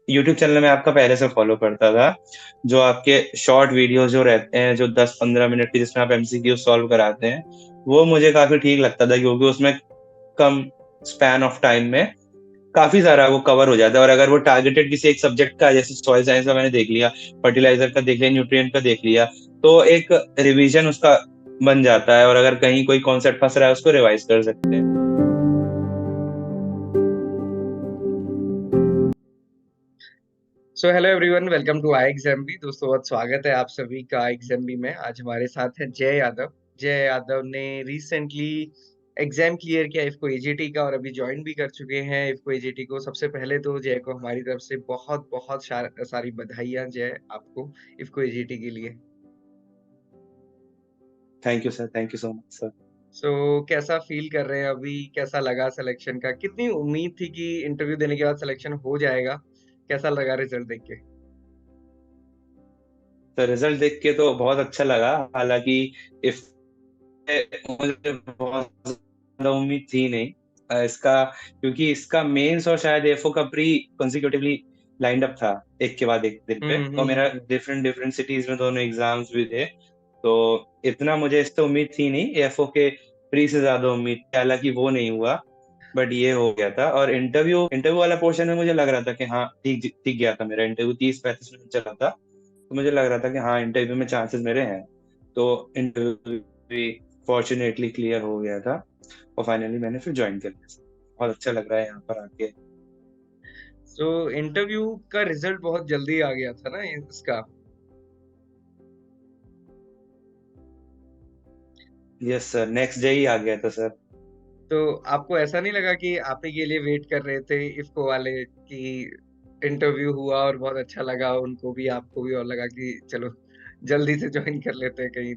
YouTube channel मैं आपका पहले से फॉलो करता था। जो आपके शॉर्ट वीडियोस जो रहते हैं, जो 10-15 मिनट के, जिसमें आप एमसीक्यू सॉल्व कराते हैं, वो मुझे काफ़ी ठीक लगता था, क्योंकि उसमें कम स्पैन ऑफ टाइम में काफ़ी सारा वो कवर हो जाता है। और अगर वो टारगेटेड किसी एक सब्जेक्ट का, जैसे सॉइल साइंस का मैंने देख लिया, फर्टिलाइज़र का देख लिया, न्यूट्रिएंट का देख लिया, तो एक रिवीजन उसका बन जाता है, और अगर कहीं कोई कॉन्सेप्ट फँस रहा है, उसको रिवाइज़ कर सकते हैं। So hello everyone, welcome to ixamBee. दोस्तों, बहुत स्वागत है आप सभी का एग्जाम भी में। आज हमारे साथ है जय यादव। जय यादव ने रिसेंटली एग्जाम क्लियर किया इफको एजीटी का और अभी ज्वाइन भी कर चुके हैं इफको एजीटी को। सबसे पहले तो जय को हमारी तरफ से बहुत बहुत सारी बधाइयां जय आपको इफको एजीटी के लिए। Thank you sir, thank you so much sir. So कैसा फील कर रहे हैं अभी? कैसा लगा सिलेक्शन का? कितनी उम्मीद थी कि इंटरव्यू देने के बाद सिलेक्शन हो जाएगा? कैसा लगा रिजल्ट देख के? तो रिजल्ट देख के तो बहुत अच्छा लगा। हालांकि इफ मुझे बहुत ज्यादा उम्मीद थी नहीं इसका, क्योंकि इसका मेंस और शायद एफओ का प्री कंसेक्यूटिवली लाइंड अप था, एक के बाद एक दिन पे, और मेरा हम्म। डिफरेंट डिफरेंट सिटीज में दोनों एग्जाम्स भी थे। तो इतना मुझे इससे उम्मीद थी नहीं, एफओ के प्री से ज्यादा उम्मीद थी, हालांकि वो नहीं हुआ। बट ये हो गया था। और इंटरव्यू इंटरव्यू वाला पोर्शन में मुझे लग रहा था कि हाँ, ठीक ठीक गया था। मेरा इंटरव्यू 30-35 मिनट चला था, तो मुझे लग रहा था कि हाँ, इंटरव्यू में चांसेस मेरे हैं। तो इंटरव्यू भी फॉर्चुनेटली क्लियर हो गया था, और फाइनली मैंने फिर ज्वाइन कर लिया। बहुत अच्छा लग रहा है यहाँ पर आके। सो इंटरव्यू का रिजल्ट बहुत जल्दी आ गया था ना इसका। यस सर, नेक्स्ट डे ही आ गया था सर। तो आपको ऐसा नहीं लगा कि आप ही के लिए वेट कर रहे थे इफको वाले कि इंटरव्यू हुआ और बहुत अच्छा लगा उनको भी आपको भी, और लगा कि चलो जल्दी से ज्वाइन कर लेते हैं, कहीं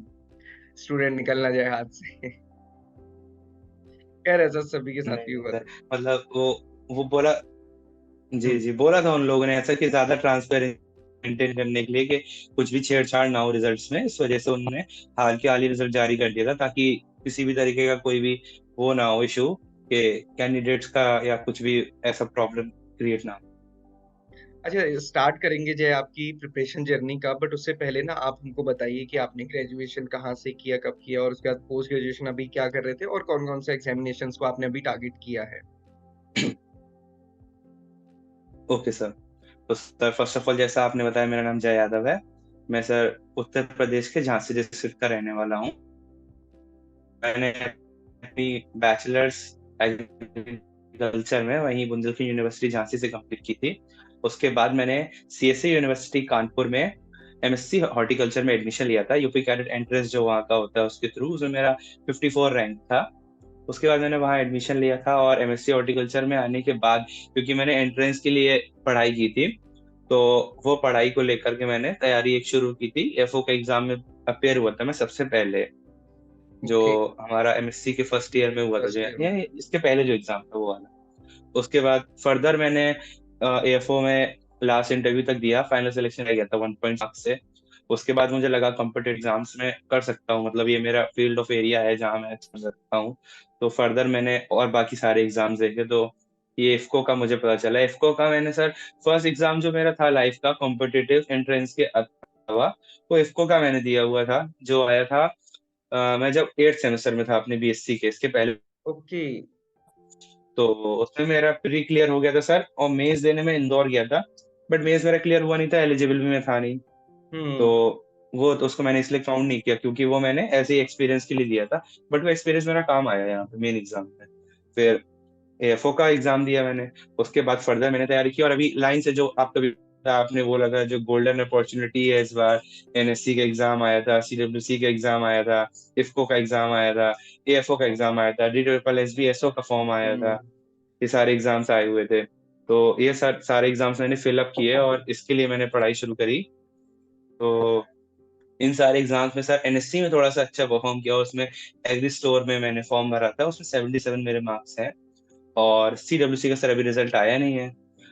स्टूडेंट निकल ना जाए हाथ से? खैर, ऐसा सभी के साथ नहीं ही नहीं हुआ सर, था। मतलब वो बोला, जी हम्म। जी, बोला था उन लोगों ने ऐसा कि ज्यादा ट्रांसपेरेंट मेंटेन करने के लिए, कि कुछ भी छेड़छाड़ ना हो रिजल्ट्स में। इस वजह से उन्होंने हाल के हाल ही रिजल्ट जारी कर दिया था, ताकि किसी भी तरीके का कोई भी वो ना हो, इशू के कैंडिडेट्स का, या कुछ भी ऐसा प्रॉब्लम क्रिएट ना हो। अच्छा, स्टार्ट करेंगे जय आपकी प्रिपरेशन जर्नी का, बट उससे पहले ना आप हमको बताइए कि आपने ग्रेजुएशन कहाँ से किया, कब किया, और उसके बाद पोस्ट ग्रेजुएशन अभी क्या कर रहे थे, और कौन कौन से एग्जामिनेशंस को आपने अभी टारगेट किया है? Okay sir. तो सर, फर्स्ट ऑफ ऑल, जैसा आपने बताया, मेरा नाम जय यादव है। मैं सर उत्तर प्रदेश के झांसी डिस्ट्रिक्ट का रहने वाला हूँ। मैंने अपनी बैचलर्स एग्रीकल्चर में वहीं बुंदेलखंड यूनिवर्सिटी झांसी से कंप्लीट की थी। उसके बाद मैंने सीएससी यूनिवर्सिटी कानपुर में एमएससी हॉर्टिकल्चर में एडमिशन लिया था, यूपी कैडेट एंट्रेंस जो वहाँ का होता है उसके थ्रू। उसमें मेरा 54 रैंक था। उसके बाद मैंने वहाँ एडमिशन लिया था, और एमएससी हॉर्टिकल्चर में आने के बाद, क्योंकि मैंने एंट्रेंस के लिए पढ़ाई की थी, तो वो पढ़ाई को लेकर के मैंने तैयारी एक शुरू की थी। एफओ के एग्जाम में अपेयर हुआ था मैं सबसे पहले, जो ओके। हमारा एमएससी के फर्स्ट ईयर में हुआ था, जो फर्स्ट ईयर में। यानी इसके पहले जो एग्जाम था वो वाला। उसके बाद फर्दर मैंने एएफओ में लास्ट इंटरव्यू तक दिया, फाइनल सिलेक्शन रह गया था 1 पॉइंट से। उसके बाद मुझे लगा कॉम्पिटेटिव एग्जाम्स में कर सकता हूँ, मतलब ये मेरा फील्ड ऑफ एरिया है जहाँ मैं कर सकता हूँ। तो फर्दर मैंने और बाकी सारे एग्जाम्स देखे, तो ये इफ्को का मुझे पता चला। इफ्को का मैंने सर फर्स्ट एग्जाम जो मेरा था लाइफ का कॉम्पिटेटिव एंट्रेंस के अलावा, वो इफ्को का मैंने दिया हुआ था, जो आया था मैं जब 8th सेमेस्टर में था अपने बीएससी के, इसके पहले। ओके। तो उसमें मेरा प्री क्लियर हो गया था सर, और मेंस देने में इंदौर गया था। बट मेंस मेरा क्लियर हुआ नहीं था, एलिजिबल भी मैं था नहीं। तो हम्म। वो तो उसको मैंने इसलिए काउंट नहीं किया, क्योंकि वो मैंने ऐसे ही एक्सपीरियंस के लिए दिया था। बट वो एक्सपीरियंस मेरा काम आया यहाँ पे मेन एग्जाम में। फिर एएफओ का एग्जाम दिया मैंने। उसके बाद फर्दर मैंने तैयारी की, और अभी लाइन से जो आपने बोला था, जो गोल्डन अपॉर्चुनिटी है इस बार, एनएससी का एग्जाम आया था, सीडब्ल्यूसी का एग्जाम आया था, इफको का एग्जाम आया था, एएफओ का एग्जाम आया था, D triple S B SO का फॉर्म आया था। हम्म। ये सारे एग्जाम्स आए हुए थे। तो ये सारे एग्जाम्स मैंने फिलअप किए, और इसके लिए मैंने पढ़ाई शुरू करी। तो इन सारे एग्जाम्स में सर एनएससी में थोड़ा सा अच्छा परफॉर्म किया। उसमें एग्री स्टोर में मैंने फॉर्म भरा था, उसमें 77 मेरे मार्क्स हैं। और सीडब्ल्यूसी का सर अभी रिजल्ट आया नहीं है।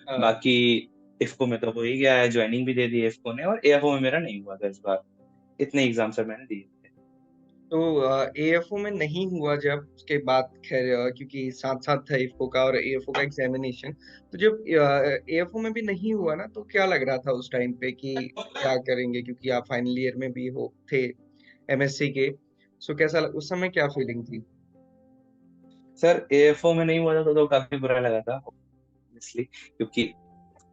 हाँ। बाकी इफ्को में तो हो ही गया है, ज्वाइनिंग भी दे दी है इफ्को ने, और एएफओ में मेरा नहीं हुआ था इस बार। इतने एग्जाम सर मैंने दिए थे। तो एएफओ में नहीं हुआ जब, उसके बाद खैर क्योंकि साथ साथ था इफको का और एएफओ का एग्जामिनेशन, तो जब एएफओ में भी नहीं हुआ ना, तो क्या लग रहा था उस टाइम पे कि क्या करेंगे, क्योंकि आप फाइनल ईयर में भी हो थे एमएससी के। सो कैसा उस समय क्या फीलिंग थी? सर एएफओ में नहीं हुआ था तो काफी बुरा लगा था ऑब्वियसली, क्योंकि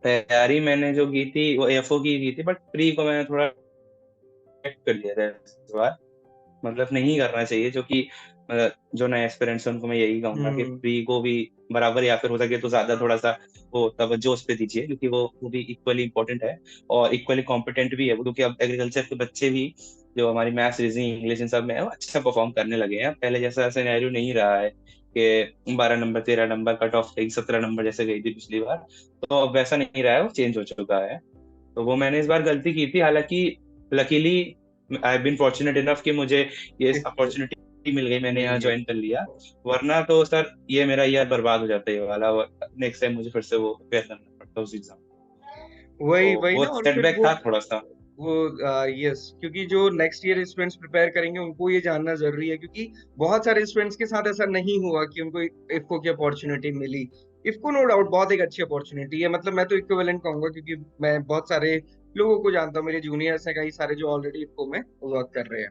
तैयारी मैंने जो की थी वो एएफओ की थी, बट प्री को मैंने थोड़ा कर लिया था इस बार। मतलब नहीं करना चाहिए, जो कि जो नए एस्पिरेंट्स हैं उनको मैं यही कहूंगा कि हम्म। प्री को भी बराबर या फिर हो सके तो ज्यादा थोड़ा सा वो तवज्जो उस पे दीजिए, क्योंकि वो भी इक्वली इंपॉर्टेंट है और इक्वली कॉम्पिटेंट भी है वो, क्योंकि अब एग्रीकल्चर के बच्चे भी जो हमारी मैथ्स रीजनिंग इंग्लिश इन सब में है वो अच्छा परफॉर्म करने लगे हैं। पहले जैसा सिनेरियो नहीं रहा है कि 12 नंबर 13 नंबर कट ऑफ गई, 17 नंबर जैसे गई थी पिछली बार। तो अब वैसा नहीं रहा है, वो चेंज हो चुका है। तो वो मैंने इस बार गलती की थी, हालांकि luckily I have been fortunate enough कि मुझे ये अपॉर्चुनिटी मिल गई, मैंने मिल यहाँ गई। ज्वाइन कर लिया। वरना तो सर ये मेरा ईयर बर्बाद हो जाता है ये वाला, नेक्स्ट टाइम मुझे फिर से वो फेस करना पड़ता उस एग्जाम। तो वही वही वो ना, और फिर सेटबैक था थोड़ा सा। वो यस, क्योंकि जो नेक्स्ट ईयर स्टूडेंट्स प्रिपेयर करेंगे उनको ये जानना जरूरी है, क्योंकि बहुत सारे स्टूडेंट्स के साथ ऐसा नहीं हुआ कि उनको इफको की अपॉर्चुनिटी मिली। इफको नो डाउट बहुत एक अच्छी अपॉर्चुनिटी है, मतलब मैं तो इक्विवेलेंट कहूंगा, क्योंकि मैं बहुत सारे लोगों को जानता हूँ, मेरे जूनियर्स हैं कई सारे जो ऑलरेडी इफको में वर्क कर रहे हैं।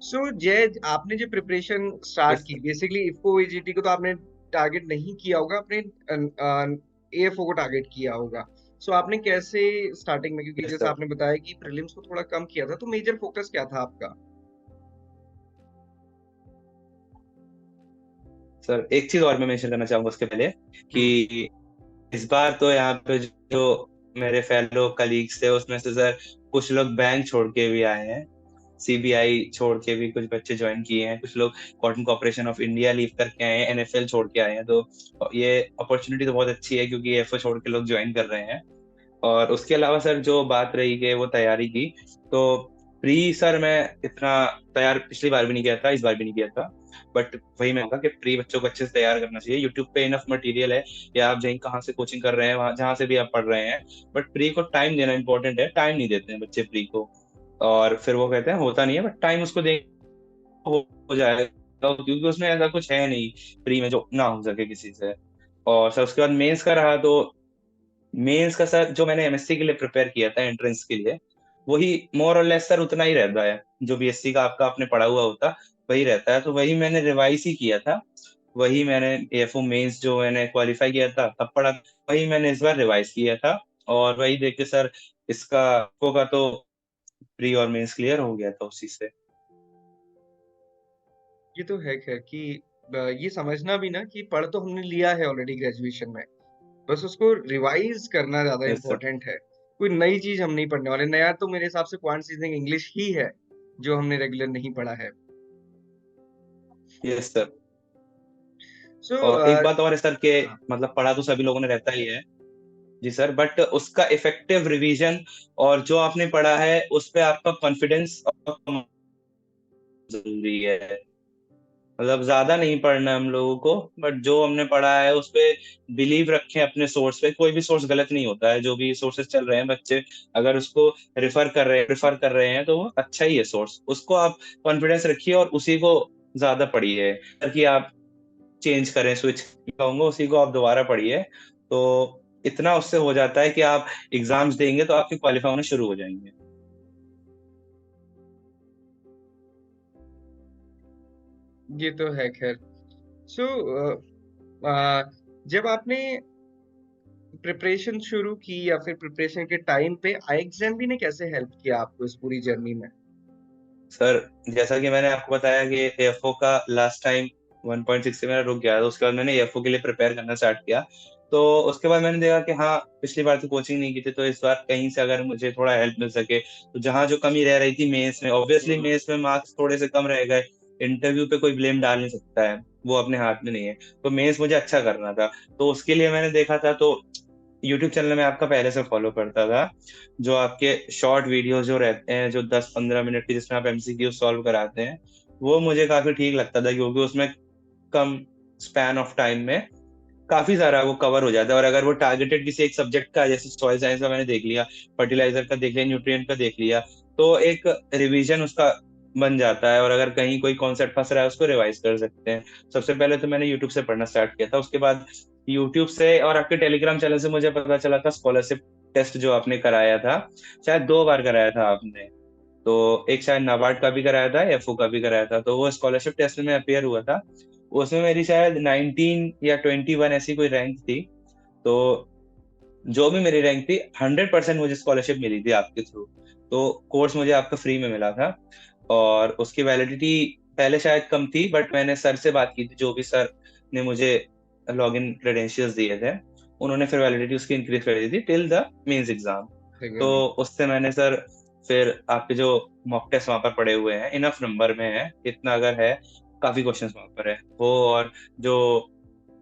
सो जय, आपने जो प्रिपरेशन स्टार्ट यस की, बेसिकली इफको एजीटी को तो आपने टारगेट नहीं किया होगा, अपने एएफओ को टारगेट किया होगा। सो आपने कैसे स्टार्टिंग में, क्योंकि यस जैसे सर। आपने बताया कि प्रीलिम्स को थोड़ा कम किया था, तो मेजर फोकस क्या था आपका? सर एक चीज और मैं मेंशन करना चाहूंगा उसके पहले, हम्म। कि इस बार तो यहाँ पे जो मेरे फेलो कलीग्स थे उसमें से सर कुछ लोग बैंक छोड़ के भी आए हैं, सीबीआई छोड़ के भी कुछ बच्चे ज्वाइन किए हैं, कुछ लोग cotton corporation of India leave करके आए हैं, एनएफएल छोड़ के आए हैं। तो ये अपॉर्चुनिटी तो बहुत अच्छी है, क्योंकि एफओ छोड़ के लोग ज्वाइन कर रहे हैं। और उसके अलावा सर जो बात रही कि वो तैयारी की, तो प्री सर मैं इतना तैयार पिछली बार भी नहीं किया था, इस बार भी नहीं किया था। बट वही मैं कहूँगा कि प्री बच्चों को अच्छे से तैयार करना चाहिए। यूट्यूब पे इनफ मटेरियल है, या आप जहीं कहाँ से कोचिंग कर रहे हैं वहाँ जहाँ से भी आप पढ़ रहे हैं, बट प्री को टाइम देना इंपॉर्टेंट है। टाइम नहीं देते हैं बच्चे प्री को, और फिर वो कहते हैं होता नहीं है, बट टाइम उसको दे हो जाएगा, क्योंकि उसमें ऐसा कुछ है नहीं प्री में जो ना हो सके किसी से। और सर उसके बाद मेंस का रहा, तो मेंस का सर जो मैंने एमएससी के लिए प्रिपेयर किया था एंट्रेंस के लिए, वही मोर और लेस सर उतना ही रहता है जो बीएससी का आपका आपने पढ़ा हुआ होता, वही रहता है। तो वही मैंने रिवाइज ही किया था, वही मैंने एएफओ मेंस जो मैंने क्वालिफाई किया था तब पढ़ा, वही मैंने इस बार रिवाइज किया था। और वही देख के सर इसका होगा तो प्री और मेंस क्लियर हो गया था उसी से। ये तो है खैर कि ये समझना भी ना कि पढ़ तो हमने लिया है ऑलरेडी ग्रेजुएशन में, बस उसको रिवाइज करना ज्यादा यस सर। इम्पोर्टेंट है। कोई नई चीज हम नहीं पढ़ने वाले, नया तो मेरे हिसाब से क्वांट सीजनिंग इंग्लिश ही है जो हमने रेगुलर नहीं पढ़ा है। Yes sir. सो और एक बात और है सर के, मतलब पढ़ा तो सभी लोगों ने रहता ही है जी सर, बट उसका इफेक्टिव रिवीजन और जो आपने पढ़ा है उस पे आपका कॉन्फिडेंस जरूरी है। मतलब ज्यादा नहीं पढ़ना है हम लोगों को, बट जो हमने पढ़ा है उस पे बिलीव रखें अपने सोर्स पे। कोई भी सोर्स गलत नहीं होता है, जो भी सोर्सेज चल रहे हैं बच्चे अगर उसको रेफर कर रहे हैं तो वो अच्छा ही है सोर्स, उसको आप कॉन्फिडेंस रखिए और उसी को ज्यादा पढ़िए, ताकि आप चेंज करें स्विच कहूंगा, उसी को आप दोबारा पढ़िए। तो इतना उससे हो जाता है कि आप एग्जाम्स देंगे तो आपके क्वालिफाई होने शुरू हो जाएंगे। ये तो है खैर। सो जब आपने प्रिपरेशन शुरू की, या फिर प्रिपरेशन के टाइम पे आई एग्जाम भी ने कैसे हेल्प किया आपको इस पूरी जर्नी में? सर जैसा कि मैंने आपको बताया कि एएफओ का लास्ट टाइम 1.6 से मेरा रुक गया था, उसके बाद मैंने एएफओ के लिए प्रिपेयर करना स्टार्ट किया। तो उसके बाद मैंने देखा कि हाँ पिछली बार तो कोचिंग नहीं की थी, तो इस बार कहीं से अगर मुझे थोड़ा हेल्प मिल सके, तो जहाँ जो कमी रह रही थी मेंस में, ऑब्वियसली मेंस में मार्क्स थोड़े से कम रह गए, इंटरव्यू पे कोई ब्लेम डाल नहीं सकता है, वो अपने हाथ में नहीं है। तो मेंस मुझे अच्छा करना था, तो उसके लिए मैंने देखा था, तो यूट्यूब चैनल में आपका पहले से फॉलो करता था, जो आपके शॉर्ट वीडियोस जो रहते हैं जो 10-15 मिनट की, जिसमें आप एमसीक्यू सॉल्व कराते हैं, वो मुझे काफी ठीक लगता था, क्योंकि उसमें कम स्पैन ऑफ टाइम में काफी सारा वो कवर हो जाता है। और अगर वो टारगेटेड किसी एक सब्जेक्ट का, जैसे सॉइल साइंस का मैंने देख लिया, फर्टिलाइजर का देख लिया, न्यूट्रिएंट का देख लिया, तो एक रिवीजन उसका बन जाता है, और अगर कहीं कोई कॉन्सेप्ट फंस रहा है उसको रिवाइज कर सकते हैं। सबसे पहले तो मैंने यूट्यूब से पढ़ना स्टार्ट किया था, उसके बाद यूट्यूब से और आपके टेलीग्राम चैनल से मुझे पता चला था स्कॉलरशिप टेस्ट जो आपने कराया था, शायद 2 बार कराया था आपने। तो एक शायद नाबार्ड का भी कराया था, एफओ का भी कराया था, तो वो स्कॉलरशिप टेस्ट में अपियर हुआ था। उसमें मेरी शायद 19 या 21 ऐसी कोई रैंक थी। तो जो भी मेरी रैंक थी, 100% मुझे स्कॉलरशिप मिली थी आपके थ्रू। तो कोर्स मुझे आपका फ्री में मिला था, और उसकी वैलिडिटी पहले शायद कम थी, बट मैंने सर से बात की थी, जो भी सर ने मुझे लॉगिन क्रेडेंशियल्स दिए थे, उन्होंने फिर वैलिडिटी उसकी इंक्रीज कर दी थी टिल द मेंस एग्जाम। तो एग्जैक्टली। उससे मैंने सर, फिर आपके जो मॉक टेस्ट वहां पर पड़े हुए हैं, इनफ नंबर में है, इतना अगर है, काफी क्वेश्चंस वहां पर है वो, और जो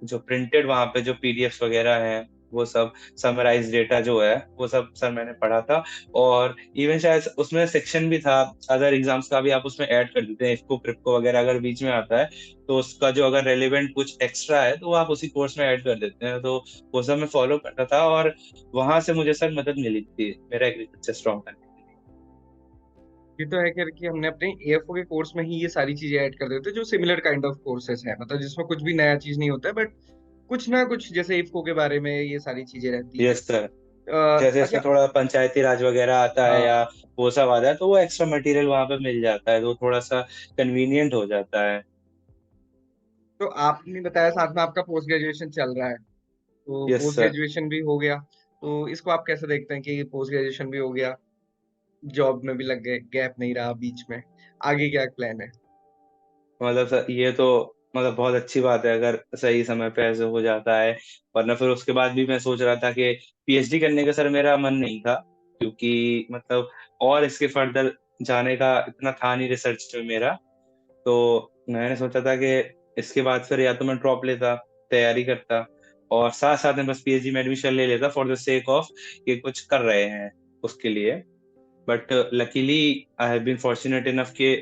जो प्रिंटेड वहां पे जो पीडीएफ वगैरह हैं, वो सब समराइज डेटा जो है, वो सब सर मैंने पढ़ा था। और इवन शायद उसमें सेक्शन भी था, अदर एग्जाम्स का भी आप उसमें ऐड कर देते हैं, इसको क्रिप्को वगैरह अगर बीच में आता है, तो उसका जो अगर रेलिवेंट कुछ एक्स्ट्रा है तो वो आप उसी कोर्स में ऐड कर देते हैं। तो वो सब मैं फॉलो करता था, और वहां से मुझे सर मदद मिली थी मेरा एग्रीकल्चर स्ट्रॉन्ग करने के लिए। ये तो है कि हमने अपने एएफओ के कोर्स में ही ये सारी चीजें ऐड कर देते हैं जो सिमिलर काइंड ऑफ कोर्सेज हैं, मतलब जिसमें कुछ भी नया चीज नहीं होता है, बट कुछ ना कुछ जैसे इफ्को के बारे में ये सारी चीजें रहती हैं। Yes sir. जैसे इसमें अच्छा। थोड़ा पंचायती राज वगैरह आता है, या हाँ, वो सब आता है, तो वो एक्स्ट्रा मटेरियल वहां पे मिल जाता है, तो थोड़ा सा कन्वीनियंट हो जाता है। तो आपने बताया साथ में आपका पोस्ट ग्रेजुएशन चल रहा है, तो यस पोस्ट सर। ग्रेजुएशन भी हो गया, तो इसको आप कैसे देखते हैं कि पोस्ट ग्रेजुएशन भी हो गया, जॉब में भी लग गए, गैप नहीं रहा बीच में, आगे क्या प्लान है? मतलब सर ये तो मतलब बहुत अच्छी बात है अगर सही समय पे ऐसे हो जाता है। वरना फिर उसके बाद भी मैं सोच रहा था कि पीएचडी करने का सर मेरा मन नहीं था, क्योंकि मतलब और इसके फर्दर जाने का इतना था नहीं रिसर्च में मेरा। तो मैंने सोचा था कि इसके बाद फिर या तो मैं ड्रॉप लेता, तैयारी करता, और साथ साथ में बस पीएचडी में एडमिशन ले लेता फॉर द सेक ऑफ कि कुछ कर रहे हैं उसके लिए। But luckily I have been fortunate enough के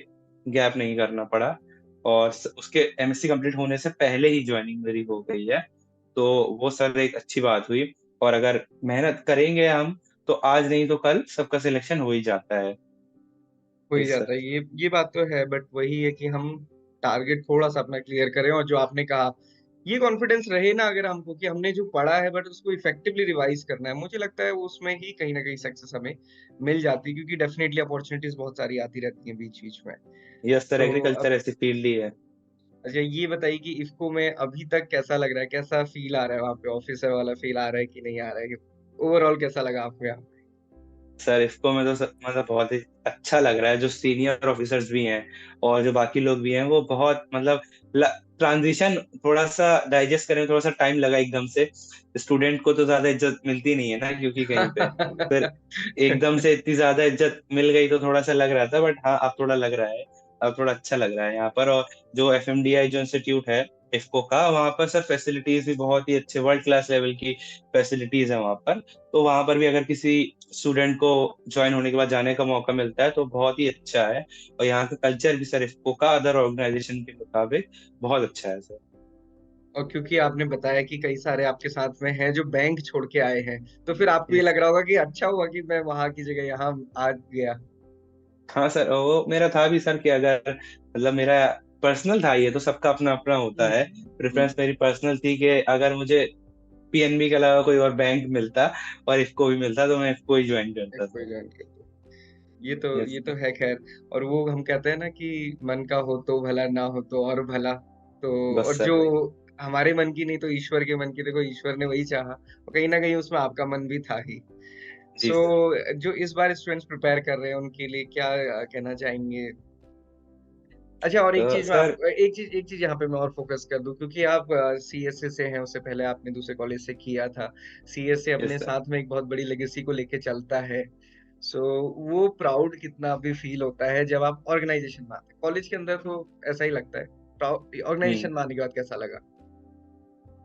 गैप नहीं करना पड़ा, और उसके एमएससी कंप्लीट होने से पहले ही ज्वाइनिंग मेरी हो गई है। तो वो सर एक अच्छी बात हुई, और अगर मेहनत करेंगे हम, तो आज नहीं तो कल सबका सिलेक्शन हो ही जाता है। हो ही यस जाता सर। है, ये बात तो है, बट वही है कि हम टारगेट थोड़ा सा अपना क्लियर करें, और जो आपने कहा, ये कॉन्फिडेंस रहे ना अगर हमको कि हमने जो पढ़ा है बट उसको इफेक्टिवली रिवाइज करना है, मुझे लगता है वो उसमें ही कहीं ना कहीं सक्सेस हमें मिल जाती है, क्योंकि डेफिनेटली अपॉर्चुनिटीज बहुत सारी आती रहती हैं बीच बीच में। यस सर, तो एग्रीकल्चर अब ऐसी फील्ड ही है। अच्छा, ये बताइए कि इफ्को में अभी तक कैसा लग रहा है, कैसा फील आ रहा है वहाँ पे, ऑफिसर वाला फील आ रहा है कि नहीं आ रहा है, ओवरऑल कैसा लगा आपको यहाँ? सर इसको में तो मतलब बहुत ही अच्छा लग रहा है, जो सीनियर ऑफिसर्स भी हैं और जो बाकी लोग भी हैं, वो बहुत मतलब ट्रांजिशन थोड़ा सा डाइजेस्ट करने में थोड़ा सा टाइम लगा एकदम से। स्टूडेंट को तो ज्यादा इज्जत मिलती नहीं है ना, क्योंकि कहीं पे फिर एकदम से इतनी ज्यादा इज्जत मिल गई तो थोड़ा सा लग रहा था, बट हाँ अब थोड़ा लग रहा है, अब थोड़ा अच्छा लग रहा है यहाँ पर। और जो एफएमडीआई जो इंस्टीट्यूट है इफ्को का, वहाँ पर सर फैसिलिटीज भी बहुत ही अच्छे, वर्ल्ड क्लास लेवल की फैसिलिटीज है वहाँ पर। तो वहां पर भी अगर किसी स्टूडेंट को ज्वाइन होने के बाद जाने का मौका मिलता है तो बहुत ही अच्छा है। और यहाँ का कल्चर भी सर इफ्को का अदर ऑर्गेनाइजेशन के मुताबिक बहुत अच्छा है सर। और क्योंकि आपने बताया कि कई सारे आपके साथ में हैं जो बैंक छोड़ के आए हैं, तो फिर आपको ये यस लग सर। रहा होगा कि अच्छा हुआ कि मैं वहां की जगह यहाँ आ गया। हाँ सर, वो मेरा था भी सर कि अगर मतलब मेरा पर्सनल था, ये तो सबका अपना अपना होता है। हम्म। प्रेफरेंस मेरी पर्सनल थी कि अगर मुझे पीएनबी के अलावा कोई और बैंक मिलता और इफको भी मिलता, तो मैं इफको ही ज्वाइन करता कोई सर। जान के तो ये तो यस ये तो सर। है खैर। और वो हम कहते हैं ना कि मन का हो तो भला, ना हो तो और भला। तो बस और सर जो वही। हमारे मन की नहीं तो ईश्वर के मन की, देखो ईश्वर ने वही चाहा, और कहीं ना कहीं उसमें आपका मन भी था ही। जी सो सर। जो इस बार स्टूडेंट्स प्रिपेयर कर रहे हैं उनके लिए क्या कहना चाहेंगे? अच्छा, और एक चीज मैं सर। आप एक चीज यहाँ पे मैं और फोकस कर दूं, क्योंकि आप सीएसए से हैं, उससे पहले आपने दूसरे कॉलेज से किया था। सीएसए यस अपने सर। साथ में एक बहुत बड़ी लेगेसी को लेके चलता है। सो वो प्राउड कितना भी फील होता है जब आप ऑर्गेनाइजेशन में आते हैं, कॉलेज के अंदर तो ऐसा ही लगता है, प्राउड ऑर्गेनाइजेशन हम्म। में आने के बाद कैसा लगा?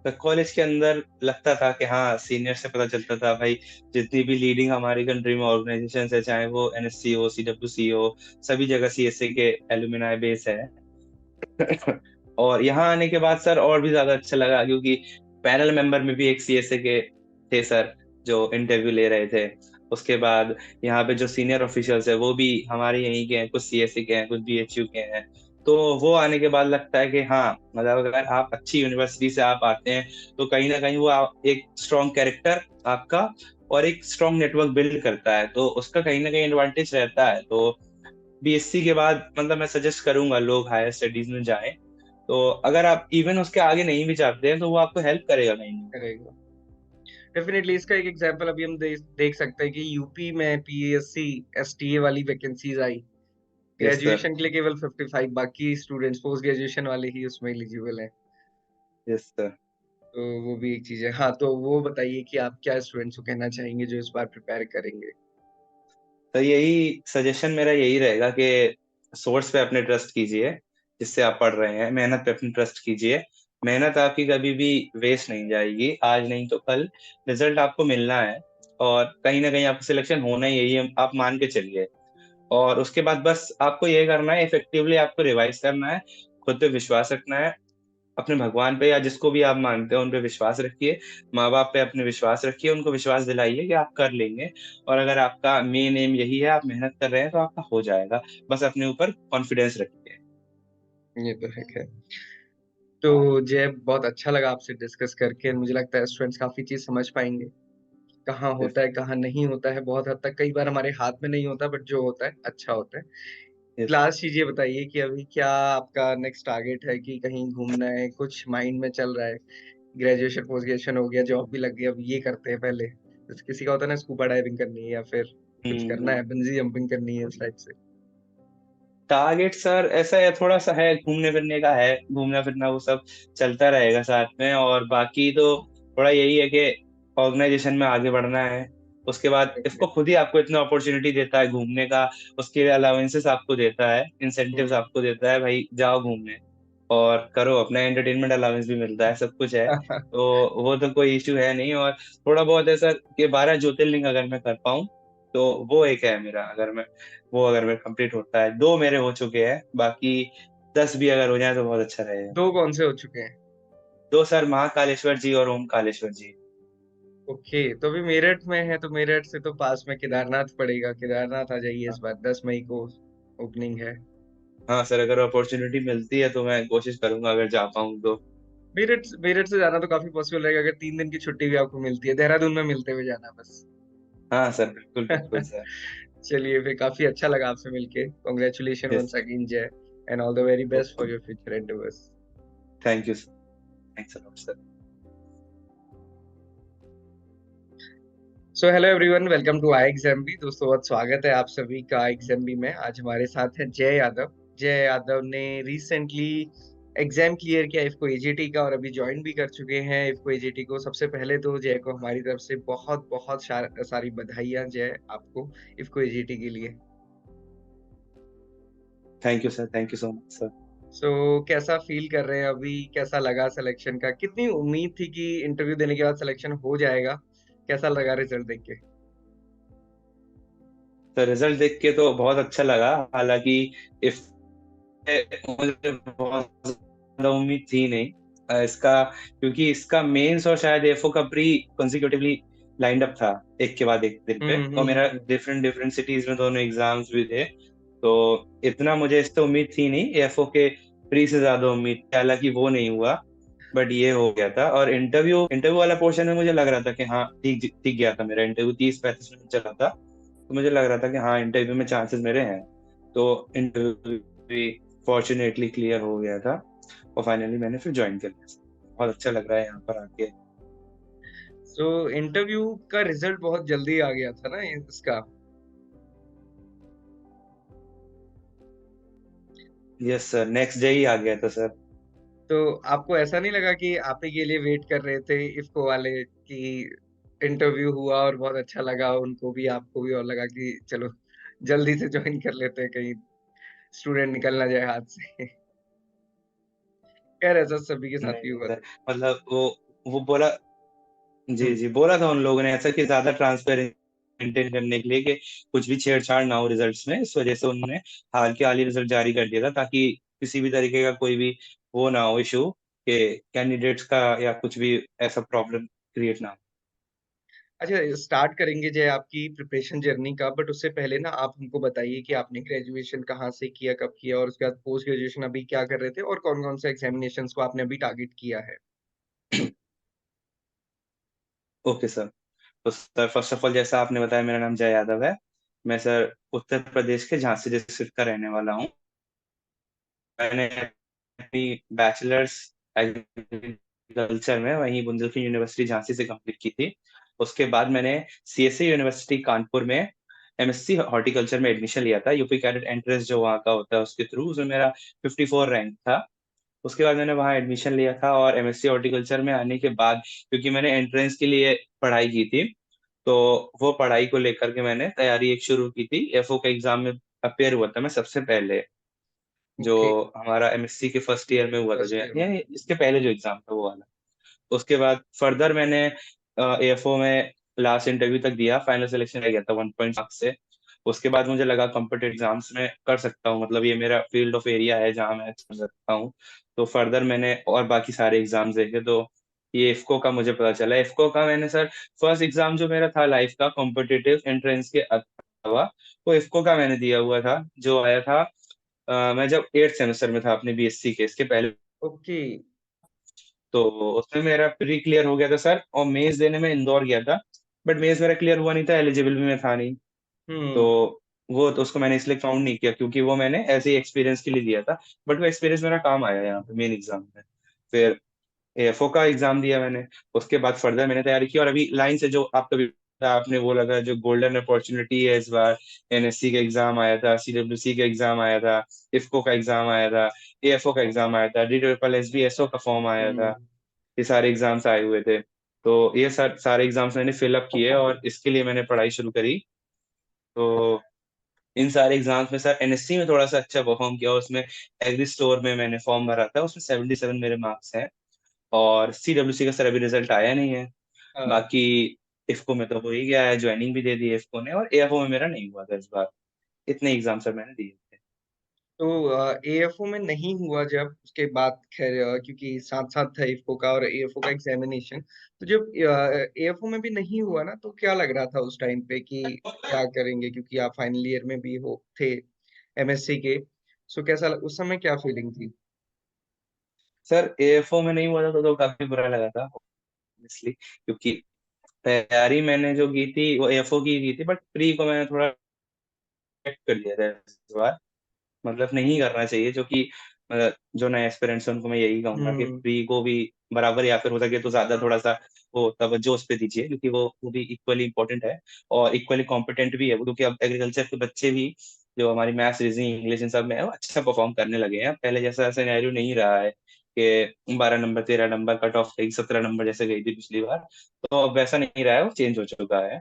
तो कॉलेज के अंदर लगता था कि हाँ, सीनियर से पता चलता था भाई, जितनी भी लीडिंग हमारी कंट्री में ऑर्गेनाइजेशन है, चाहे वो एनएससी हो, सीडब्ल्यूसी हो, सभी जगह सीएसए के एलुमनाई बेस है। और यहाँ आने के बाद सर और भी ज्यादा अच्छा लगा, क्योंकि पैनल मेंबर में भी एक सीएसए के थे सर जो इंटरव्यू ले रहे थे। उसके बाद यहाँ पे जो सीनियर ऑफिशियल्स है वो भी हमारे यहीं के हैं, कुछ सीएससी के हैं, कुछ बीएचयू के हैं। तो वो आने के बाद लगता है कि हाँ, मतलब अगर आप अच्छी यूनिवर्सिटी से आप आते हैं तो कहीं ना कहीं वो एक स्ट्रॉन्ग कैरेक्टर आपका और एक स्ट्रॉन्ग नेटवर्क बिल्ड करता है, तो उसका कहीं ना कहीं एडवांटेज रहता है। तो बीएससी के बाद मतलब मैं सजेस्ट करूंगा लोग हायर स्टडीज में जाएं। तो अगर आप इवन उसके आगे नहीं भी चाहते हैं तो वो आपको हेल्प करेगा कहीं ना करेगा। डेफिनेटली इसका एक एग्जांपल अभी हम देख सकते हैं कि यूपी में पीएससी एसटीए वाली वैकेंसीज आई। कहीं। Yes sir. ग्रेजुएशन के लिए केवल 55, बाकी स्टूडेंट्स पोस्ट ग्रेजुएशन वाले ही उसमें एलिजिबल हैं। Yes sir. तो वो भी एक चीज है। हाँ, तो वो बताइए कि आप क्या स्टूडेंट्स को कहना चाहेंगे जो इस बार प्रिपेयर करेंगे। तो यही सजेशन मेरा यही रहेगा कि सोर्स पे अपने ट्रस्ट कीजिए, जिससे आप पढ़ रहे हैं, मेहनत पे अपनी ट्रस्ट कीजिए। मेहनत आपकी कभी भी वेस्ट नहीं जाएगी, आज नहीं तो कल रिजल्ट आपको मिलना है। और कहीं ना कहीं आपका सिलेक्शन होना ही है, ये आप मान के चलिए। और उसके बाद बस आपको ये करना है, इफेक्टिवली आपको रिवाइज करना है, खुद पे विश्वास रखना है, अपने भगवान पे या जिसको भी आप मानते हो उन पे विश्वास रखिए, माँ बाप पे अपने विश्वास रखिए, उनको विश्वास दिलाइए कि आप कर लेंगे। और अगर आपका मेन एम यही है, आप मेहनत कर रहे हैं, तो आपका हो जाएगा। बस अपने ऊपर कॉन्फिडेंस रखिए। ये तो है। तो जय, बहुत अच्छा लगा आपसे डिस्कस करके। मुझे लगता है स्टूडेंट्स काफी चीज समझ पाएंगे, कहाँ यस। होता है कहाँ नहीं होता है। बहुत हद तक कई बार हमारे हाथ में नहीं होता, बट जो होता है अच्छा होता है। यस। लास्ट चीज ये बताइए कि अभी क्या आपका नेक्स्ट टारगेट है, कि कहीं घूमना है, कुछ माइंड में चल रहा है? ग्रेजुएशन पोस्ट ग्रेजुएशन हो गया, जॉब भी लग गई, अब ये करते हैं पहले। जैसे किसी का होता है ना, स्कूबा डाइविंग करनी है या फिर कुछ करना है, बंजी जंपिंग करनी है, इस टाइप से। टारगेट सर ऐसा है, थोड़ा सा है, घूमने फिरने का है, घूमना फिरना वो सब चलता रहेगा साथ में। और बाकी तो थोड़ा यही है कि ऑर्गेनाइजेशन में आगे बढ़ना है। उसके बाद इसको खुद ही आपको इतना अपॉर्चुनिटी देता है घूमने का, उसके अलाउंसेस आपको देता है, इंसेंटिव्स आपको देता है, भाई जाओ घूमने और करो, अपना एंटरटेनमेंट अलाउंस भी मिलता है, सब कुछ है। तो वो तो कोई इश्यू है नहीं। और थोड़ा बहुत है सर कि 12 ज्योतिर्लिंग अगर मैं कर पाऊँ तो वो एक है मेरा, अगर मैं कंप्लीट होता है, 2 मेरे हो चुके हैं, बाकी 10 भी अगर हो जाए तो बहुत अच्छा रहेगा। दो कौन से हो चुके हैं? 2 सर, महाकालेश्वर जी और ओमकालेश्वर जी। ओके, तो अभी मेरठ में है, तो मेरठ से तो पास में केदारनाथ पड़ेगा। केदारनाथ आ जाइए इस बार, 10 मई को ओपनिंग है। हाँ सर, अगर अपॉर्चुनिटी मिलती है तो मैं कोशिश करूंगा अगर जा पाऊँ तो। मेरठ मेरठ से जाना तो काफी पॉसिबल रहेगा अगर 3 दिन की छुट्टी भी आपको मिलती है। देहरादून में मिलते हुए जाना बस। हाँ सर, बिल्कुल बिल्कुल सर। चलिए, फिर काफी अच्छा लगा आपसे मिलके। Congratulation yes. Once again Jay, and all the very best for your future endeavours. Thank you sir. Thanks a lot sir. So hello everyone, welcome to ixamBee. दोस्तों, बहुत स्वागत है आप सभी का आई एग्जाम बी में। आज हमारे साथ है जय यादव। जय यादव ने रिसेंटली एग्जाम क्लियर किया इफको एजीटी का, और अभी ज्वाइन भी कर चुके हैं इफको एजीटी को। सबसे पहले तो जय को हमारी तरफ से बहुत बहुत सारी बधाइयां जय आपको इफको एजीटी के लिए। Thank you sir, thank you so much sir. So कैसा फील कर रहे हैं अभी? कैसा लगा सिलेक्शन का? कितनी उम्मीद थी कि इंटरव्यू देने के बाद सिलेक्शन हो जाएगा? कैसा लगा रिजल्ट देख के? तो रिजल्ट देख के तो बहुत अच्छा लगा, हालांकि इफ मुझे बहुत ज्यादा उम्मीद थी नहीं इसका, क्योंकि इसका मेंस और शायद एफओ का प्री कंसेक्यूटिवली लाइंड अप था, एक के बाद एक दिन पे, और मेरा डिफरेंट डिफरेंट सिटीज में दोनों एग्जाम्स भी थे। तो इतना मुझे इससे उम्मीद थी नहीं, एफओ के प्री से ज्यादा उम्मीद थी, हालांकि वो नहीं हुआ, बट ये हो गया था। और इंटरव्यू इंटरव्यू वाला पोर्शन में मुझे लग रहा था कि हाँ, ठीक ठीक गया था मेरा इंटरव्यू, 30-35 मिनट चला था, तो मुझे लग रहा था कि हाँ, इंटरव्यू में चांसेस मेरे हैं। तो इंटरव्यू भी फॉर्चुनेटली क्लियर हो गया था, और फाइनली मैंने फिर ज्वाइन कर लिया। बहुत अच्छा लग रहा है यहाँ पर आके। सो इंटरव्यू का रिजल्ट बहुत जल्दी आ गया था ना इसका। यस सर, नेक्स्ट डे ही आ गया था सर। तो आपको ऐसा नहीं लगा कि आप ही के लिए वेट कर रहे थे इफको वाले, कि इंटरव्यू हुआ और बहुत अच्छा लगा उनको भी, आपको भी, और लगा कि चलो जल्दी से ज्वाइन कर लेते हैं, कहीं स्टूडेंट निकल ना जाए हाथ से? खैर, ऐसा सभी के साथ नहीं ही नहीं हुआ सर, था। मतलब वो बोला, जी हम्म। जी, बोला था उन लोगों ने ऐसा कि ज्यादा ट्रांसपेरेंट मेंटेन करने के लिए, कि कुछ भी छेड़छाड़ ना हो रिजल्ट्स में, इस वजह से उन्होंने हाल ही रिजल्ट जारी कर दिया था, ताकि किसी भी तरीके का कोई भी वो ना हो इशू, कि कैंडिडेट्स का या कुछ भी ऐसा प्रॉब्लम क्रिएट ना हो। अच्छा, स्टार्ट करेंगे जय आपकी प्रिपरेशन जर्नी का, बट उससे पहले ना आप हमको बताइए कि आपने ग्रेजुएशन कहाँ से किया, कब किया, और उसके बाद पोस्ट ग्रेजुएशन अभी क्या कर रहे थे, और कौन कौन से एग्जामिनेशंस को आपने अभी टारगेट किया है। Okay sir. तो सर फर्स्ट ऑफ ऑल जैसा आपने बताया, मेरा नाम जय यादव है। मैं सर उत्तर प्रदेश के झांसी डिस्ट्रिक्ट का रहने वाला हूँ। मैंने अपनी बैचलर्स एग्रीकल्चर में वहीं बुंदेलखंड यूनिवर्सिटी झांसी से कंप्लीट की थी। उसके बाद मैंने सीएससी यूनिवर्सिटी कानपुर में एमएससी हॉर्टिकल्चर में एडमिशन लिया था, यूपी कैडेट एंट्रेंस जो वहाँ का होता है उसके थ्रू। उसमें मेरा 54 रैंक था। उसके बाद मैंने वहाँ एडमिशन लिया था और एमएससी हॉर्टिकल्चर में आने के बाद, क्योंकि मैंने एंट्रेंस के लिए पढ़ाई की थी, तो वो पढ़ाई को लेकर के मैंने तैयारी एक शुरू की थी। एफओ का एग्जाम में अपेयर हुआ था मैं सबसे पहले, जो ओके। हमारा एमएससी के फर्स्ट ईयर में हुआ था, जो फर्स्ट ईयर में। यानी इसके पहले जो एग्जाम था वो वाला। उसके बाद फर्दर मैंने एएफओ में लास्ट इंटरव्यू तक दिया, फाइनल सिलेक्शन रह गया था 1 पॉइंट से। उसके बाद मुझे लगा कॉम्पिटेटिव एग्जाम्स में कर सकता हूँ, मतलब ये मेरा फील्ड ऑफ एरिया है जहाँ मैं कर सकता हूँ। तो फर्दर मैंने और बाकी सारे एग्जाम्स देखे, तो ये इफ्को का मुझे पता चला। इफ्को का मैंने सर फर्स्ट एग्जाम जो मेरा था लाइफ का कॉम्पिटेटिव एंट्रेंस के अलावा, वो इफ्को का मैंने दिया हुआ था, जो आया था मैं जब 8th सेमेस्टर में था अपने बीएससी के, इसके पहले। ओके। तो उसमें मेरा प्री क्लियर हो गया था सर, और मेंस देने में इंदौर गया था, बट मेंस मेरा क्लियर हुआ नहीं था, एलिजिबल भी मैं था नहीं। तो हम्म। वो तो उसको मैंने इसलिए काउंट नहीं किया, क्योंकि वो मैंने ऐसे ही एक्सपीरियंस के लिए दिया था। बट वो एक्सपीरियंस मेरा काम आया यहाँ पे मेन एग्जाम में। फिर एएफओ का एग्जाम दिया मैंने। उसके बाद फर्दर मैंने तैयारी की, और अभी लाइन से जो आपका भी आपने वो लगा, जो गोल्डन अपॉर्चुनिटी है इस बार, एनएससी का एग्जाम आया था, सीडब्ल्यूसी का एग्जाम आया था, इफको का एग्जाम आया था, एएफओ का एग्जाम आया था, D triple S B SO का फॉर्म आया था। हम्म। ये सारे एग्जाम्स आए हुए थे। तो ये सारे एग्जाम्स मैंने फिलअप किए और इसके लिए मैंने पढ़ाई शुरू करी। तो इन सारे एग्जाम्स में सर एनएससी में थोड़ा सा अच्छा परफॉर्म किया, उसमें एग्री स्टोर में मैंने फॉर्म भरा था, उसमें 77 मेरे मार्क्स हैं। और सीडब्ल्यूसी का सर अभी रिजल्ट आया नहीं है। हाँ। बाकी इफ्को में तो हो ही गया है, ज्वाइनिंग भी दे दी है इफ्को ने, और एएफओ में मेरा नहीं हुआ था इस बार। इतने एग्जाम सर मैंने दिए थे। तो एएफओ में नहीं हुआ जब, उसके बाद खैर क्योंकि साथ साथ था इफको का और एएफओ का एग्जामिनेशन, तो जब एएफओ में भी नहीं हुआ ना, तो क्या लग रहा था उस टाइम पे कि क्या करेंगे, क्योंकि आप फाइनल ईयर में भी हो थे एमएससी के। सो कैसा उस समय क्या फीलिंग थी। सर एएफओ में नहीं हुआ था तो काफी बुरा लगा था ऑब्वियसली, क्योंकि तैयारी मैंने जो की थी वो एएफओ की थी, बट प्री को मैंने थोड़ा कर लिया था इस बार। मतलब नहीं करना चाहिए, जो कि जो नए एस्पिरेंट्स हैं उनको मैं यही कहूंगा कि हम्म। प्री को भी बराबर, या फिर हो सके तो ज्यादा थोड़ा सा वो तवज्जो उस पे दीजिए, क्योंकि वो भी इक्वली इंपॉर्टेंट है और इक्वली कॉम्पिटेंट भी है वो, क्योंकि अब एग्रीकल्चर के बच्चे भी जो हमारी मैथ्स रीजनिंग इंग्लिश इन सब में है वो अच्छा परफॉर्म करने लगे हैं। पहले जैसा सिनेरियो नहीं रहा है कि 12 नंबर 13 नंबर कट ऑफ गई, 17 नंबर जैसे गई थी पिछली बार। तो अब वैसा नहीं रहा है, वो चेंज हो चुका है।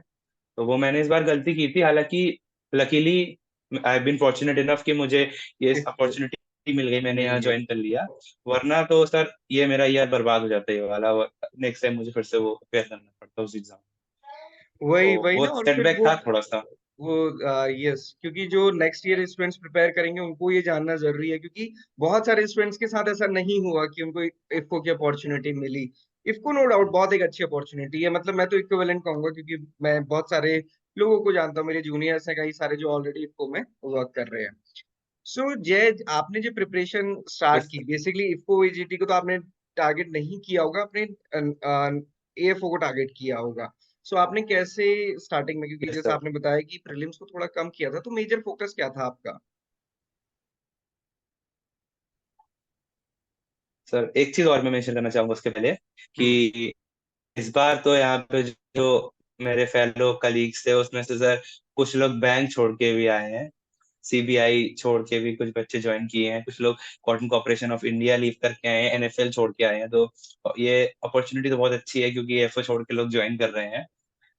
तो वो मैंने इस बार गलती की थी, हालांकि luckily I been fortunate enough कि मुझे ये अपॉर्चुनिटी मिल गई, मैंने मिल यहाँ गई। ज्वाइन कर लिया। वरना तो सर ये मेरा ईयर बर्बाद हो जाता है ये वाला। नेक्स्ट टाइम मुझे फिर से वो अपेयर करना पड़ता उस एग्जाम। वही तो वही वो ना, और फिर सेटबैक था थोड़ा सा। वो यस, क्योंकि जो नेक्स्ट ईयर स्टूडेंट्स प्रिपेयर करेंगे उनको ये जानना जरूरी है, क्योंकि बहुत सारे स्टूडेंट्स के साथ ऐसा नहीं हुआ कि उनको इफको की अपॉर्चुनिटी मिली। इफको नो डाउट बहुत एक अच्छी अपॉर्चुनिटी है, मतलब मैं तो इक्विवेलेंट कहूंगा, क्योंकि मैं बहुत सारे लोगों को जानता हूँ, मेरे जूनियर्स हैं कई सारे जो ऑलरेडी इफको में वर्क कर रहे हैं। सो जय, आपने जो प्रिपरेशन स्टार्ट यस की बेसिकली इफको एजीटी को, तो आपने टारगेट नहीं किया होगा, आपने एएफओ को टारगेट किया होगा। सो आपने कैसे स्टार्टिंग में, क्योंकि जैसा सर। आपने बताया कि प्रीलिम्स को थोड़ा कम किया था, तो मेजर फोकस क्या था आपका। सर एक चीज और मैं मेंशन करना चाहूंगा उसके पहले, हम्म। कि इस बार तो यहाँ पे जो मेरे फेलो कलीग्स थे उसमें से सर कुछ लोग बैंक छोड़ के भी आए हैं, सीबीआई छोड़ के भी कुछ बच्चे ज्वाइन किए हैं, कुछ लोग cotton corporation of India leave करके आए हैं, एनएफएल छोड़ के आए हैं। तो ये अपॉर्चुनिटी तो बहुत अच्छी है, क्योंकि एफओ छोड़ के लोग ज्वाइन कर रहे हैं।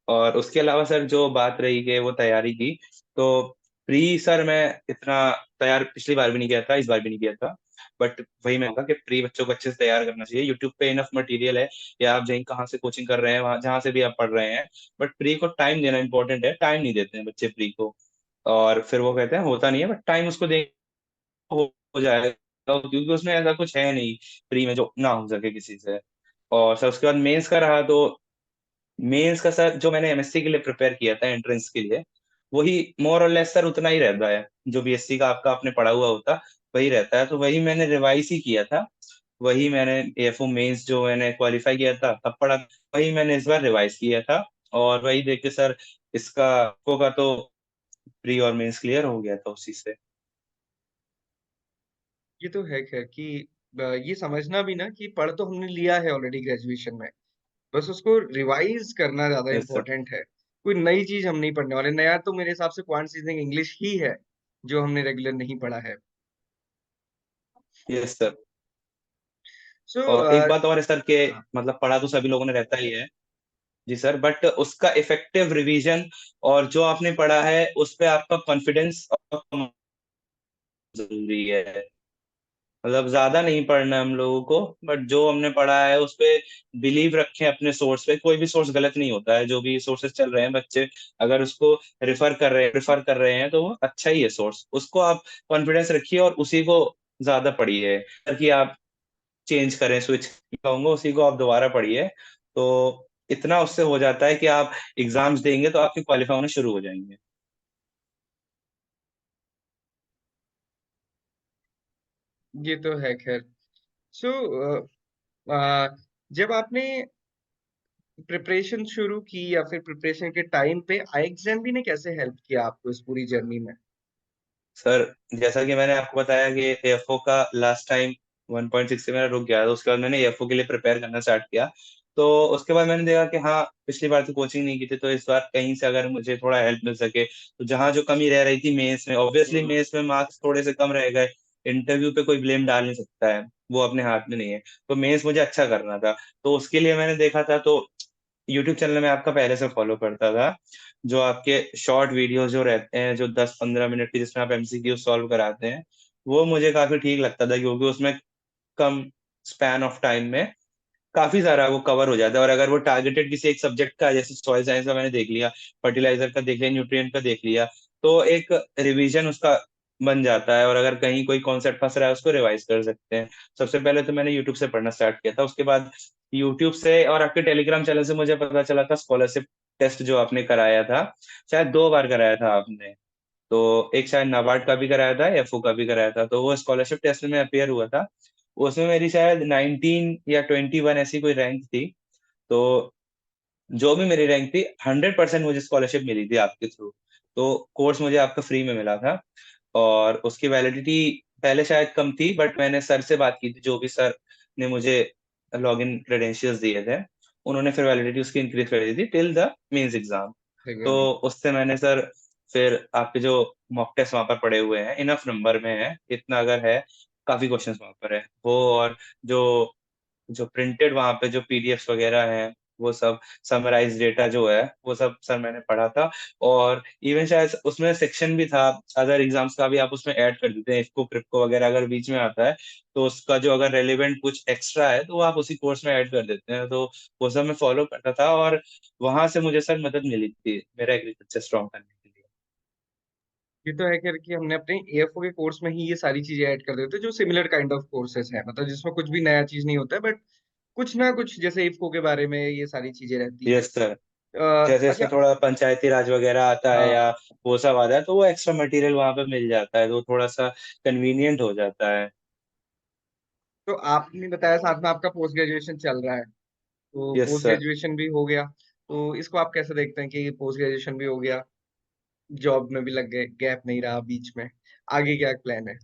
और उसके अलावा सर जो बात रही कि वो तैयारी की, तो प्री सर मैं इतना तैयार पिछली बार भी नहीं किया था, इस बार भी नहीं किया था। बट वही मैं कहूँगा कि प्री बच्चों को अच्छे से तैयार करना चाहिए। यूट्यूब पे इनफ मटेरियल है, या आप जहीं कहाँ से कोचिंग कर रहे हैं वहां जहाँ से भी आप पढ़ रहे हैं, बट प्री को टाइम देना इंपॉर्टेंट है। टाइम नहीं देते हैं बच्चे प्री को, और फिर वो कहते हैं होता नहीं है, बट टाइम उसको दे हो जाएगा, क्योंकि उसमें ऐसा कुछ है नहीं प्री में जो ना हो सके किसी से। और सर उसके बाद मेंस का रहा, तो मेंस का सर जो मैंने एमएससी के लिए प्रिपेयर किया था एंट्रेंस के लिए, वही मोर और लेस सर उतना ही रहता है जो बीएससी का आपका आपने पढ़ा हुआ होता वही रहता है, तो वही मैंने रिवाइज ही किया था। वही मैंने एएफओ मेंस जो मैंने क्वालिफाई किया था तब पढ़ा, वही मैंने इस बार रिवाइज किया था। और वही देख के सर इसका का तो प्री और मेंस क्लियर हो गया था उसी से। ये तो है खैर कि ये समझना भी ना कि पढ़ तो हमने लिया है ऑलरेडी ग्रेजुएशन में, बस उसको रिवाइज करना ज्यादा यस सर। इम्पोर्टेंट है। कोई नई चीज हम नहीं पढ़ने वाले। नया तो मेरे हिसाब से क्वांट सीजनिंग इंग्लिश ही है जो हमने रेगुलर नहीं पढ़ा है। Yes sir. सो और एक बात और है सर के हाँ, मतलब पढ़ा तो सभी लोगों ने रहता ही है। जी सर, बट उसका इफेक्टिव रिवीजन और जो आपने पढ़ा है उस पे आपका कॉन्फिडेंस जरूरी है। मतलब ज्यादा नहीं पढ़ना है हम लोगों को, बट जो हमने पढ़ा है उस पे बिलीव रखें अपने सोर्स पे। कोई भी सोर्स गलत नहीं होता है, जो भी सोर्सेस चल रहे हैं बच्चे अगर उसको रिफर कर रहे हैं तो वो अच्छा ही है सोर्स, उसको आप कॉन्फिडेंस रखिए और उसी को ज्यादा पढ़िए, ताकि आप चेंज करें स्विच कहूंगा उसी को आप दोबारा पढ़िए। तो इतना उससे हो जाता है कि आप एग्जाम्स देंगे तो आपके क्वालिफाई होने शुरू हो जाएंगे। ये तो है खैर। सो जब आपने प्रिपरेशन शुरू की या फिर प्रिपरेशन के टाइम पे आई एग्जाम भी ने कैसे हेल्प किया आपको इस पूरी जर्नी में? सर जैसा कि मैंने आपको बताया कि एएफओ का लास्ट टाइम 1.6 से मेरा रुक गया था, उसके बाद मैंने एएफओ के लिए प्रिपेयर करना स्टार्ट किया। तो उसके बाद मैंने देखा कि हाँ पिछली बार तो कोचिंग नहीं की थी, तो इस बार कहीं से अगर मुझे थोड़ा हेल्प मिल सके, तो जहाँ जो कमी रह रही थी मेंस में, ऑब्वियसली मेंस में मार्क्स थोड़े से कम रह गए, इंटरव्यू पे कोई ब्लेम डाल नहीं सकता है, वो अपने हाथ में नहीं है। तो मेंस मुझे अच्छा करना था, तो उसके लिए मैंने देखा था, तो यूट्यूब चैनल में आपका पहले से फॉलो करता था, जो आपके शॉर्ट वीडियोस जो रहते हैं जो 10-15 मिनट की जिसमें आप एमसीक्यू सॉल्व कराते हैं, वो मुझे काफी ठीक लगता था, क्योंकि उसमें कम स्पैन ऑफ टाइम में काफी सारा वो कवर हो जाता है। और अगर वो टारगेटेड किसी एक सब्जेक्ट का, जैसे सॉइल साइंस का मैंने देख लिया, फर्टिलाइजर का देख लिया, न्यूट्रिएंट का देख लिया, तो एक रिवीजन उसका बन जाता है। और अगर कहीं कोई कॉन्सेप्ट फंस रहा है उसको रिवाइज कर सकते हैं। सबसे पहले तो मैंने यूट्यूब से पढ़ना स्टार्ट किया था, उसके बाद यूट्यूब से और आपके टेलीग्राम चैनल से मुझे पता चला था स्कॉलरशिप टेस्ट जो आपने कराया था, शायद 2 बार कराया था आपने। तो एक शायद नाबार्ड का भी कराया था, एफओ का भी कराया था, तो वो स्कॉलरशिप टेस्ट में अपेयर हुआ था। उसमें मेरी शायद 19 या 21 ऐसी कोई रैंक थी। तो जो भी मेरी रैंक थी 100% मुझे स्कॉलरशिप मिली थी आपके थ्रू। तो कोर्स मुझे आपका फ्री में मिला था। और उसकी वैलिडिटी पहले शायद कम थी, बट मैंने सर से बात की थी, जो भी सर ने मुझे लॉगिन क्रेडेंशियल्स दिए थे, उन्होंने फिर वैलिडिटी उसकी इंक्रीज कर दी थी टिल द मेंस एग्जाम। तो उससे मैंने सर फिर आपके जो मॉक टेस्ट वहां पर पड़े हुए हैं इनफ नंबर में है, इतना अगर है, काफी क्वेश्चंस वहां पर है वो। और जो जो प्रिंटेड वहां पे जो पीडीएफ्स वगैरह हैं, वो सब समराइज डेटा जो है वो सब सर मैंने पढ़ा था। और इवन शायद उसमें सेक्शन भी था अदर एग्जाम्स का भी, आप उसमें ऐड कर देते हैं इसको क्रिप्को वगैरह अगर बीच में आता है, तो उसका जो अगर रेलिवेंट कुछ एक्स्ट्रा है तो वो आप उसी कोर्स में ऐड कर देते हैं। तो वो सब मैं फॉलो करता था, और वहां से मुझे सर मदद मिली थी मेरा एग्रीकल्चर स्ट्रॉन्ग करने के लिए। ये तो है खैर कि हमने अपने एएफओ के कोर्स में ही ये सारी चीजें ऐड कर देते हैं जो सिमिलर काइंड ऑफ कोर्सेज हैं, मतलब जिसमें कुछ भी नया चीज नहीं होता है, बट कुछ ना कुछ जैसे इफको के बारे में ये सारी चीजें रहती हैं। Yes sir. जैसे इसमें अच्छा। थोड़ा पंचायती राज वगैरह आता है या हाँ, वो सब आता है, तो वो एक्स्ट्रा मटेरियल वहां पे मिल जाता है, तो थोड़ा सा कन्वीनियंट हो जाता है। तो आपने बताया साथ में आपका पोस्ट ग्रेजुएशन चल रहा है, तो यस पोस्ट सर। ग्रेजुएशन भी हो गया, तो इसको आप कैसे देखते हैं कि पोस्ट ग्रेजुएशन भी हो गया, जॉब में भी लग गए, गैप नहीं रहा बीच में, आगे क्या प्लान है?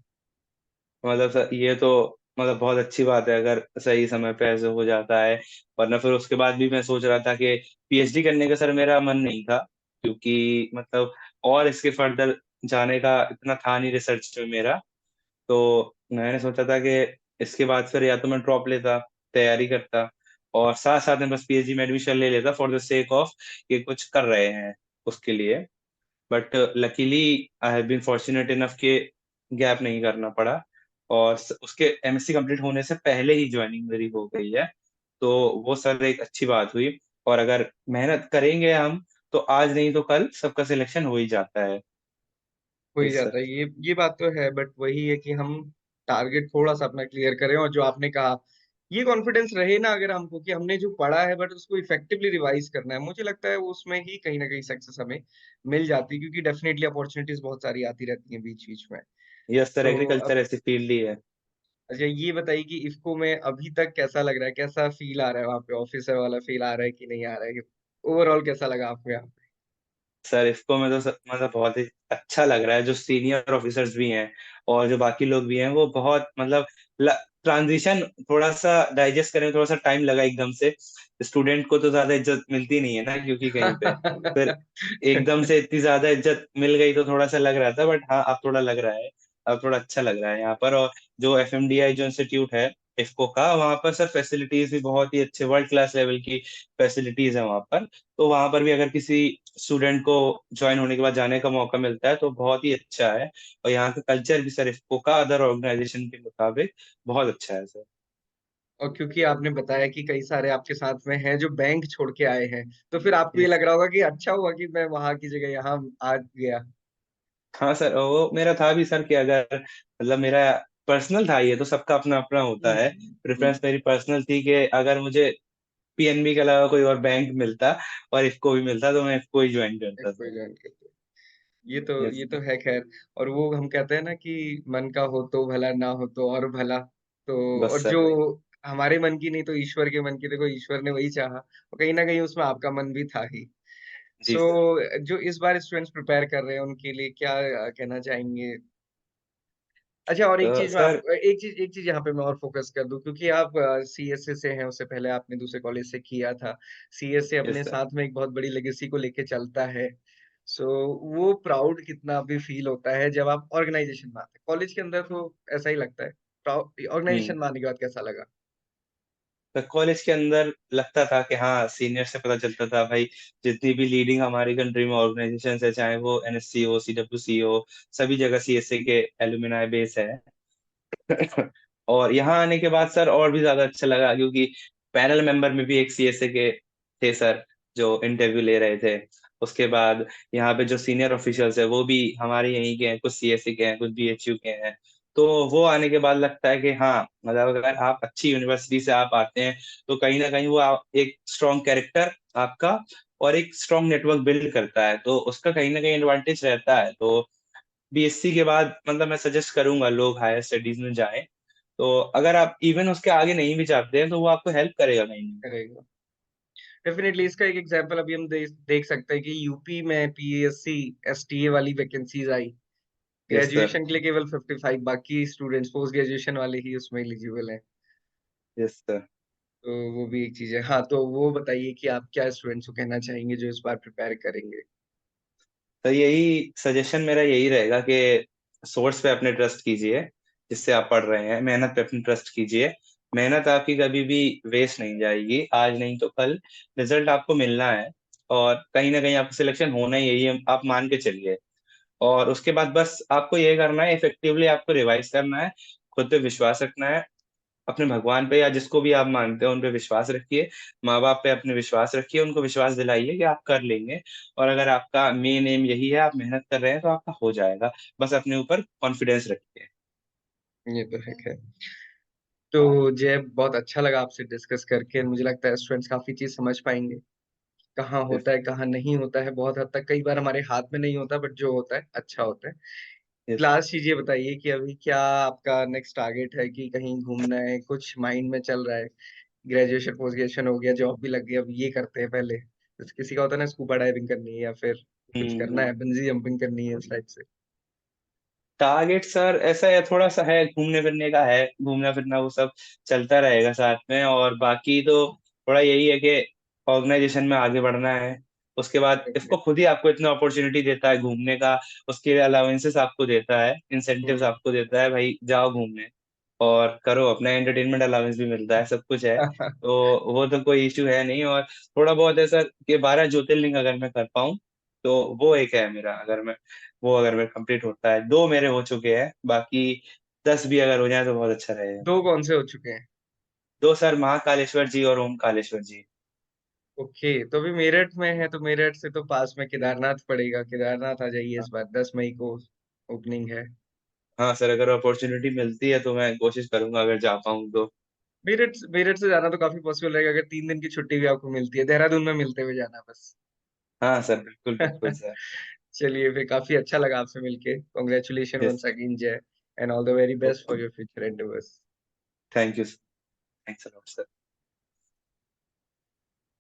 मतलब सर ये तो मतलब बहुत अच्छी बात है अगर सही समय पे ऐसे हो जाता है। वरना फिर उसके बाद भी मैं सोच रहा था कि पीएचडी करने का सर मेरा मन नहीं था, क्योंकि मतलब और इसके फर्दर जाने का इतना था नहीं रिसर्च में मेरा। तो मैंने सोचा था कि इसके बाद फिर या तो मैं ड्रॉप लेता, तैयारी करता, और साथ साथ में बस पीएचडी में एडमिशन ले लेता फॉर द सेक ऑफ कि कुछ कर रहे हैं उसके लिए। But luckily I have been fortunate enough कि गैप नहीं करना पड़ा, और उसके एमएससी कंप्लीट होने से पहले ही ज्वाइनिंग मेरी हो गई है। तो वो सर एक अच्छी बात हुई। और अगर मेहनत करेंगे हम तो आज नहीं तो कल सबका सिलेक्शन हो ही जाता है। हो ही यस जाता सर। है, ये बात तो है, बट वही है कि हम टारगेट थोड़ा सा अपना क्लियर करें। और जो आपने कहा ये कॉन्फिडेंस रहे ना अगर हमको कि हमने जो पढ़ा है बट उसको इफेक्टिवली रिवाइज करना है, मुझे लगता है उसमें ही कहीं ना कहीं सक्सेस हमें मिल जाती है, क्योंकि डेफिनेटली अपॉर्चुनिटीज बहुत सारी आती रहती हैं बीच बीच में। यस सर, तो एग्रीकल्चर अब ऐसी फील्ड ही है। अच्छा ये बताइए कि इफ्को में अभी तक कैसा लग रहा है, कैसा फील आ रहा है वहाँ पे, ऑफिसर वाला फील आ रहा है कि नहीं आ रहा है, ओवरऑल कैसा लगा आपको यहाँ सर इसको में तो मतलब बहुत ही अच्छा लग रहा है। जो सीनियर ऑफिसर्स भी हैं और जो बाकी लोग भी हैं, वो बहुत मतलब ट्रांजिशन थोड़ा सा डाइजेस्ट करने में थोड़ा सा टाइम लगा एकदम से। स्टूडेंट को तो ज्यादा इज्जत मिलती नहीं है ना, क्योंकि कहीं पे फिर पे? एकदम से इतनी ज्यादा इज्जत मिल गई तो थोड़ा सा लग रहा था, बट हाँ अब थोड़ा लग रहा है। अब थोड़ा अच्छा लग रहा है यहाँ पर। और जो एफएमडीआई जो इंस्टीट्यूट है इफ्को का, वहाँ पर सर फैसिलिटीज भी बहुत ही अच्छे, वर्ल्ड क्लास लेवल की फैसिलिटीज है वहाँ पर। तो वहां पर भी अगर किसी स्टूडेंट को ज्वाइन होने के बाद जाने का मौका मिलता है तो बहुत ही अच्छा है। और यहाँ का कल्चर भी सर इफ्को का अदर ऑर्गेनाइजेशन के मुताबिक बहुत अच्छा है सर। और क्योंकि आपने बताया कि कई सारे आपके साथ में हैं जो बैंक छोड़ के आए हैं, तो फिर आपको ये यस। लग रहा होगा कि अच्छा हुआ कि मैं वहां की जगह यहाँ आ गया। हाँ सर, वो मेरा था भी सर कि अगर मतलब मेरा पर्सनल था, ये तो सबका अपना अपना होता है। हम्म। प्रेफरेंस मेरी पर्सनल थी कि अगर मुझे पीएनबी के अलावा कोई और बैंक मिलता और इफको भी मिलता तो मैं इफको ही ज्वाइन एक करता कोई सर। ज्वाइन करते, ये यस तो है खैर। और वो हम कहते हैं ना कि मन का हो तो भला, ना हो तो और भला। तो बस और सर जो वही। हमारे मन की नहीं तो ईश्वर के मन की, देखो ईश्वर ने वही चाहा और कहीं ना कहीं उसमें आपका मन भी था ही। जी सो सर। जो इस बार स्टूडेंट्स प्रिपेयर कर रहे हैं उनके लिए क्या कहना चाहेंगे? अच्छा, और एक चीज मैं सर। आप एक चीज यहाँ पे मैं और फोकस कर दूं, क्योंकि आप सीएसए से हैं, उससे पहले आपने दूसरे कॉलेज से किया था। सीएसए यस अपने सर। साथ में एक बहुत बड़ी लेगेसी को लेके चलता है। सो वो प्राउड कितना भी फील होता है जब आप ऑर्गेनाइजेशन में आते हैं, कॉलेज के अंदर तो ऐसा ही लगता है। प्राउड हम्म। ऑर्गेनाइजेशन में आने के बाद कैसा लगा? तो कॉलेज के अंदर लगता था कि हाँ, सीनियर से पता चलता था भाई, जितनी भी लीडिंग हमारी कंट्री में ऑर्गेनाइजेशन है, चाहे वो एनएससी हो, सीडब्ल्यूसी हो, सभी जगह सीएसए के एलुमनाई बेस है। और यहाँ आने के बाद सर और भी ज्यादा अच्छा लगा, क्योंकि पैनल मेंबर में भी एक सीएसए के थे सर जो इंटरव्यू ले रहे थे। उसके बाद यहाँ पे जो सीनियर ऑफिशियल्स है वो भी हमारे यहीं के हैं, कुछ सीएसए के हैं, कुछ बीएचयू के हैं। तो वो आने के बाद लगता है कि हाँ, मतलब अगर आप अच्छी यूनिवर्सिटी से आप आते हैं तो कहीं ना कहीं वो एक स्ट्रॉन्ग कैरेक्टर आपका और एक स्ट्रॉन्ग नेटवर्क बिल्ड करता है, तो उसका कहीं ना कहीं एडवांटेज रहता है। तो बीएससी के बाद मतलब मैं सजेस्ट करूंगा लोग हायर स्टडीज में जाएं। तो अगर आप इवन उसके आगे नहीं भी चाहते हैं तो वो आपको हेल्प करेगा कहीं ना कहीं। करेगा डेफिनेटली। इसका एक एग्जांपल अभी हम देख सकते हैं कि यूपी में पीएससी एसटीए वाली वैकेंसीज आई, यस सर। ग्रेजुएशन के लिए केवल 55, बाकी स्टूडेंट्स पोस्ट ग्रेजुएशन वाले ही उसमें एलिजिबल हैं। Yes sir. तो वो भी एक चीज है। हाँ, तो वो बताइए कि आप क्या स्टूडेंट्स को कहना चाहेंगे जो इस बार प्रिपेयर करेंगे? तो यही सजेशन मेरा यही रहेगा कि सोर्स पे अपने ट्रस्ट कीजिए, जिससे आप पढ़ रहे हैं, मेहनत पे अपनी ट्रस्ट कीजिए। मेहनत आपकी कभी भी वेस्ट नहीं जाएगी, आज नहीं तो कल रिजल्ट आपको मिलना है। और कहीं ना कहीं आपको सिलेक्शन होना ही है, ये आप मान के चलिए। और उसके बाद बस आपको ये करना है, इफेक्टिवली आपको रिवाइज करना है, खुद पे विश्वास रखना है, अपने भगवान पे या जिसको भी आप मानते हो उन पे विश्वास रखिए, माँ बाप पे अपने विश्वास रखिए, उनको विश्वास दिलाइए कि आप कर लेंगे। और अगर आपका मेन एम यही है, आप मेहनत कर रहे हैं, तो आपका हो जाएगा। बस अपने ऊपर कॉन्फिडेंस रखिए। ये तो है खैर। तो जय, बहुत अच्छा लगा आपसे डिस्कस करके। मुझे लगता है स्टूडेंट्स काफी चीज समझ पाएंगे, कहाँ यस। होता है कहाँ नहीं होता है। बहुत हद तक कई बार हमारे हाथ में नहीं होता, बट जो होता है अच्छा होता है। यस। लास्ट चीज ये बताइए कि अभी क्या आपका नेक्स्ट टारगेट है, कि कहीं घूमना है, कुछ माइंड में चल रहा है? ग्रेजुएशन पोस्ट ग्रेजुएशन हो गया, जॉब भी लग गई, अब ये करते हैं पहले, जैसे किसी का होता है ना स्कूबा डाइविंग करनी है, या फिर कुछ करना है, बंजी जंपिंग करनी है इस टाइप से। टारगेट सर ऐसा है, थोड़ा सा है, घूमने फिरने का है, घूमना फिरना वो सब चलता रहेगा साथ में। और बाकी तो थोड़ा यही है कि ऑर्गेनाइजेशन में आगे बढ़ना है। उसके बाद इसको खुद ही आपको इतना अपॉर्चुनिटी देता है घूमने का, उसके लिए अलाउंसेस आपको देता है, इंसेंटिव्स हम्म। आपको देता है, भाई जाओ घूमने और करो, अपना एंटरटेनमेंट अलाउंस भी मिलता है, सब कुछ है। तो वो तो कोई इश्यू है नहीं। और थोड़ा बहुत है सर कि 12 ज्योतिर्लिंग अगर मैं कर पाऊँ तो वो एक है मेरा, अगर मैं वो अगर मेरा कंप्लीट होता है, 2 मेरे हो चुके हैं, बाकी 10 भी अगर हो जाए तो बहुत अच्छा रहेगा। दो कौन से हो चुके हैं? 2 सर, महाकालेश्वर जी और ओमकालेश्वर जी। ओके, तो अभी मेरठ में है, तो मेरठ से तो पास में केदारनाथ पड़ेगा, केदारनाथ आ जाइए इस बार, 10 मई को ओपनिंग है। हाँ सर, अगर अपॉर्चुनिटी मिलती है तो मैं कोशिश करूंगा, अगर जा पाऊँ तो। मेरठ से जाना तो काफी पॉसिबल रहेगा अगर 3 दिन की छुट्टी भी आपको मिलती है, देहरादून में मिलते हुए जाना बस। हाँ सर, बिल्कुल बिल्कुल सर। चलिए, फिर काफी अच्छा लगा आपसे मिलके। Congratulation yes once again Jay, and all the very best sir, for your future endeavours. Thank you, thanks a lot sir.